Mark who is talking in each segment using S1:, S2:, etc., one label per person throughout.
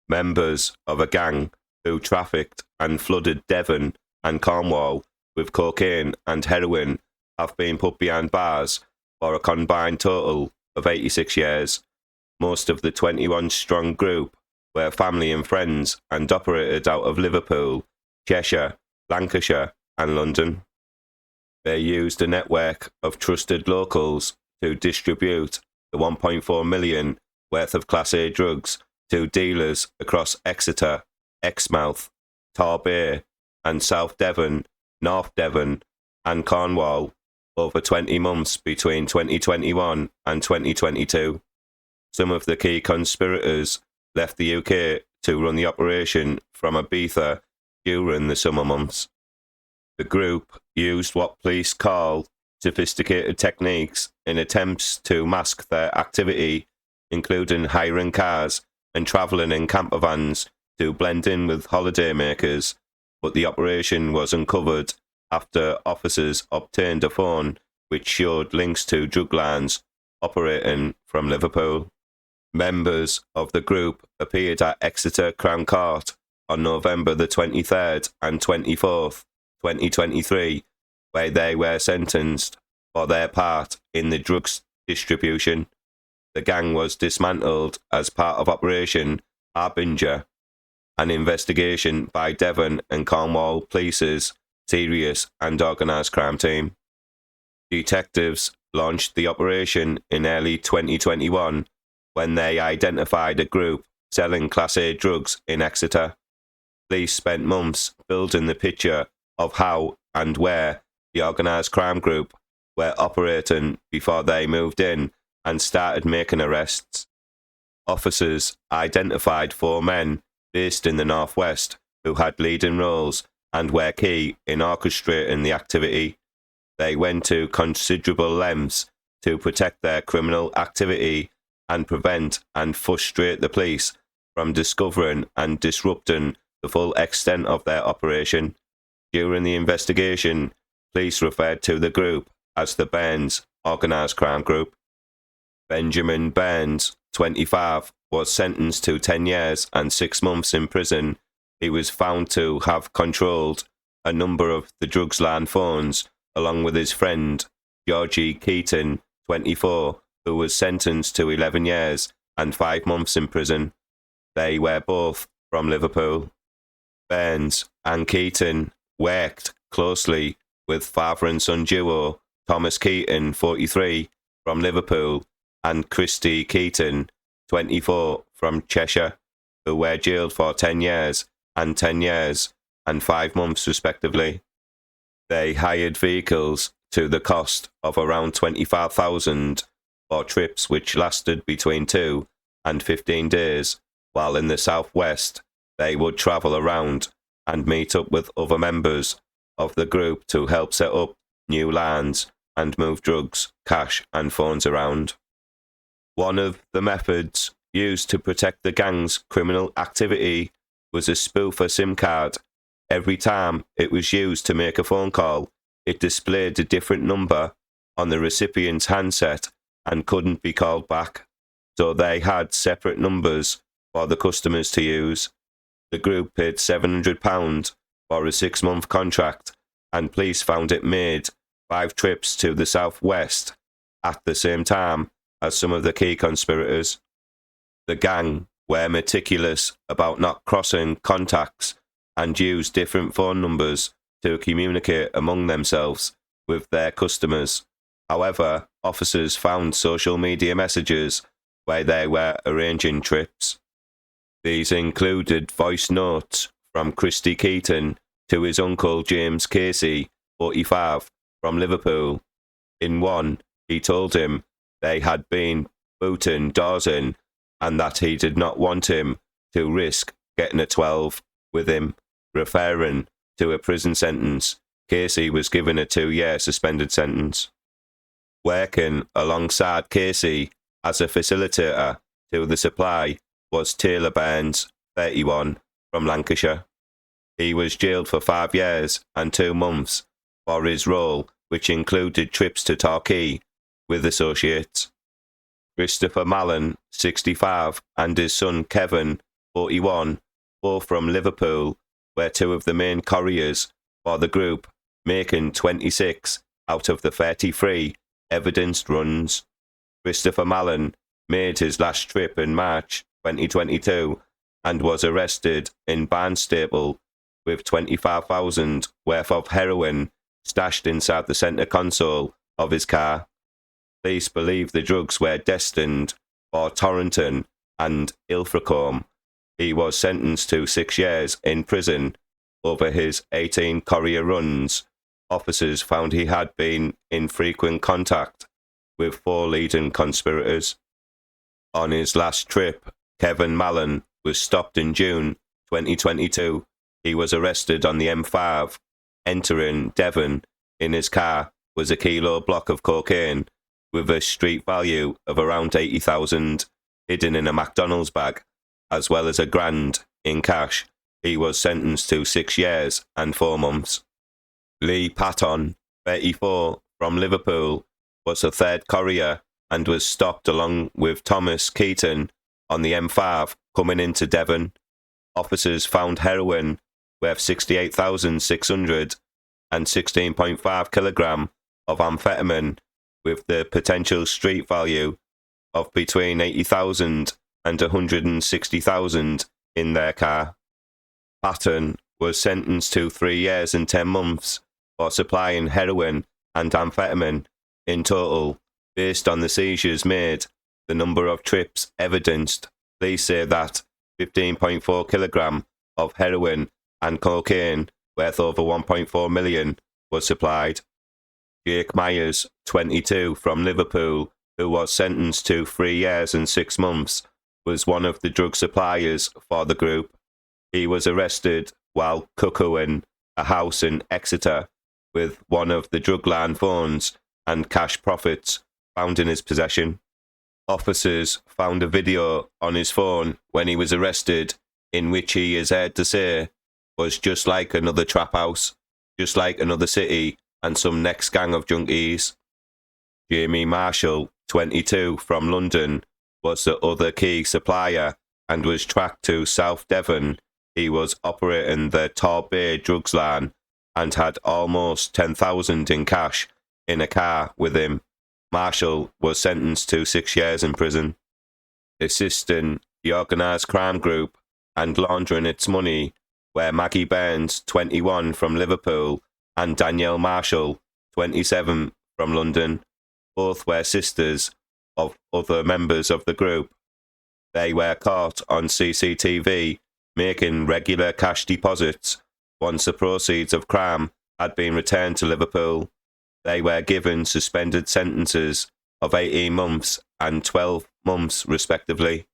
S1: Members of a gang who trafficked and flooded Devon and Cornwall with cocaine and heroin have been put behind bars for a combined total of 86 years. Most of the 21-strong group were family and friends and operated out of Liverpool, Cheshire, Lancashire and London. They used a network of trusted locals to distribute the 1.4 million worth of Class A drugs to dealers across Exeter, Exmouth, Torbay and South Devon, North Devon and Cornwall over 20 months between 2021 and 2022. Some of the key conspirators left the UK to run the operation from Ibiza during the summer months. The group used what police call sophisticated techniques in attempts to mask their activity, including hiring cars and travelling in campervans to blend in with holidaymakers, but the operation was uncovered after officers obtained a phone which showed links to drug lines operating from Liverpool. Members of the group appeared at Exeter Crown Court on November the 23rd and 24th, 2023, where they were sentenced for their part in the drugs distribution. The gang was dismantled as part of Operation Ibiza, an investigation by Devon and Cornwall Police's Serious and Organised Crime Team. Detectives launched the operation in early 2021 when they identified a group selling Class A drugs in Exeter. Police spent months building the picture of how and where the organised crime group were operating before they moved in and started making arrests. Officers identified 4 men based in the northwest who had leading roles and were key in orchestrating the activity. They went to considerable lengths to protect their criminal activity and prevent and frustrate the police from discovering and disrupting the full extent of their operation. During the investigation, police referred to the group as the Burns Organised Crime Group. Benjamin Burns, 25, was sentenced to 10 years and 6 months in prison. He was found to have controlled a number of the drugs land phones, along with his friend, Georgie Keaton, 24, who was sentenced to 11 years and 5 months in prison. They were both from Liverpool. Burns and Keaton worked closely with father and son duo Thomas Keaton, 43, from Liverpool, and Christy Keaton, 24, from Cheshire, who were jailed for 10 years and 10 years and 5 months respectively. They hired vehicles to the cost of around $25,000 for trips which lasted between 2 and 15 days, while in the southwest they would travel around and meet up with other members of the group to help set up new lines and move drugs, cash and phones around. One of the methods used to protect the gang's criminal activity was a spoofer SIM card. Every time it was used to make a phone call, it displayed a different number on the recipient's handset and couldn't be called back, so they had separate numbers for the customers to use. The group paid £700 for a 6-month contract, and police found it made 5 trips to the southwest at the same time as some of the key conspirators. The gang were meticulous about not crossing contacts and used different phone numbers to communicate among themselves with their customers. However, officers found social media messages where they were arranging trips. These included voice notes from Christy Keaton to his uncle James Casey, 45, from Liverpool. In one, he told him they had been booting doors in and that he did not want him to risk getting a 12 with him, referring to a prison sentence. Casey was given a 2-year suspended sentence. Working alongside Casey as a facilitator to the supply was Taylor Burns, 31, from Lancashire. He was jailed for 5 years and 2 months for his role, which included trips to Torquay with associates. Christopher Mallon, 65, and his son Kevin, 41, both from Liverpool, were two of the main couriers for the group, making 26 out of the 33 evidenced runs. Christopher Mallon made his last trip in March 2022 and was arrested in Barnstaple with 25,000 worth of heroin stashed inside the centre console of his car. Police believe the drugs were destined for Torrington and Ilfracombe. He was sentenced to 6 years in prison over his 18 courier runs. Officers found he had been in frequent contact with 4 leading conspirators. On his last trip, Kevin Mallon was stopped in June 2022. He was arrested on the M5. Entering Devon in his car was a kilo block of cocaine with a street value of around 80,000 hidden in a McDonald's bag, as well as £1,000 in cash. He was sentenced to 6 years and 4 months. Lee Patton, 34, from Liverpool, was the third courier and was stopped along with Thomas Keaton on the M5 coming into Devon. Officers found heroin worth 68,600 and 16.5 kilogram of amphetamine with the potential street value of between 80,000 and 160,000 in their car. Patton was sentenced to 3 years and 10 months for supplying heroin and amphetamine. In total, based on the seizures made, the number of trips evidenced, police say that 15.4 kilogram of heroin and cocaine worth over 1.4 million was supplied. Jake Myers, 22, from Liverpool, who was sentenced to 3 years and 6 months, was one of the drug suppliers for the group. He was arrested while cuckooing a house in Exeter with one of the drugline phones and cash profits found in his possession. Officers found a video on his phone when he was arrested in which he is heard to say was just like another trap house, just like another city and some next gang of junkies. Jamie Marshall, 22, from London, was the other key supplier and was tracked to South Devon. He was operating the Torbay drugs line and had almost 10,000 in cash in a car with him. Marshall was sentenced to 6 years in prison. Assisting the organised crime group and laundering its money were Maggie Burns, 21, from Liverpool, and Danielle Marshall, 27, from London. Both were sisters of other members of the group. They were caught on CCTV making regular cash deposits. Once the proceeds of crime had been returned to Liverpool, they were given suspended sentences of 18 months and 12 months respectively.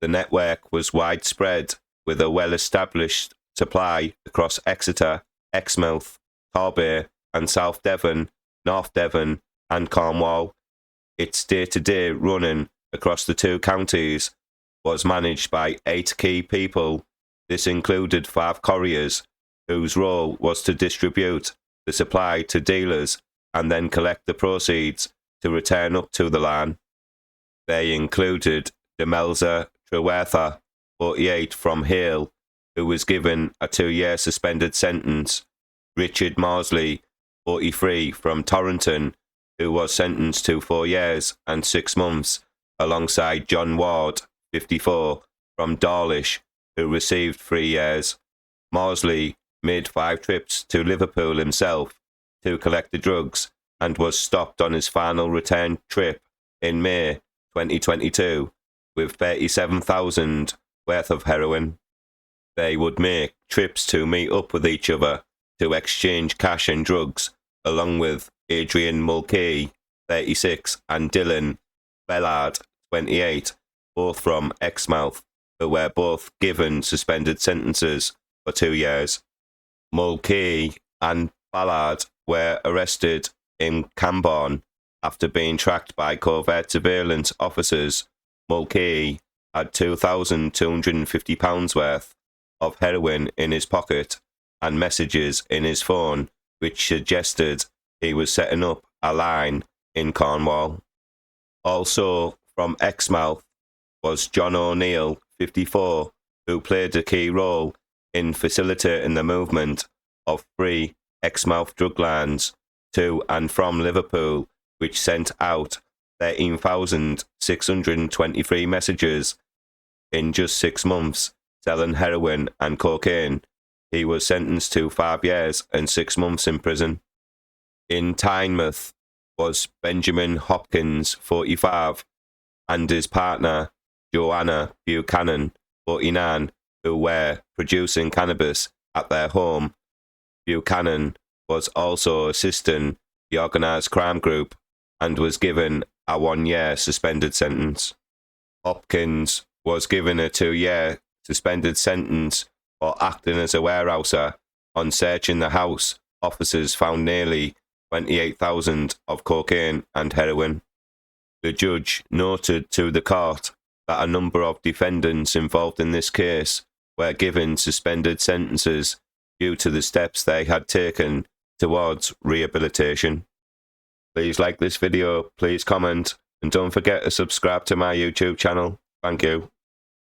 S1: The network was widespread, with a well-established supply across Exeter, Exmouth, Torbay and South Devon, North Devon and Cornwall. Its day-to-day running across the 2 counties was managed by 8 key people. This included 5 couriers, whose role was to distribute the supply to dealers and then collect the proceeds to return up to the line. They included Demelza Trewertha, 48, from Hale, who was given a 2-year suspended sentence, Richard Morsley, 43, from Torrington, who was sentenced to 4 years and 6 months, alongside John Ward, 54, from Dawlish, who received 3 years. Morsley made 5 trips to Liverpool himself to collect the drugs and was stopped on his final return trip in May 2022 with 37,000 worth of heroin. They would make trips to meet up with each other to exchange cash and drugs, along with Adrian Mulcahy, 36, and Dylan Bellard, 28, both from Exmouth, who were both given suspended sentences for 2 years. Mulcahy and Ballard were arrested in Camborne after being tracked by covert surveillance officers. Mulcahy had £2,250 worth of heroin in his pocket and messages in his phone which suggested he was setting up a line in Cornwall. Also from Exmouth was John O'Neill, 54, who played a key role in facilitating the movement of 3 Exmouth drug lines to and from Liverpool, which sent out 13,623 messages in just 6 months selling heroin and cocaine. He was sentenced to 5 years and 6 months in prison. In Tynemouth was Benjamin Hopkins, 45, and his partner, Joanna Buchanan, 49, who were producing cannabis at their home. Buchanan was also assisting the organised crime group and was given a 1-year suspended sentence. Hopkins was given a 2-year suspended sentence for acting as a warehouser. On searching the house, officers found nearly 28,000 of cocaine and heroin. The judge noted to the court that a number of defendants involved in this case were given suspended sentences due to the steps they had taken towards rehabilitation. Please like this video, please comment, and don't forget to subscribe to my YouTube channel. Thank you.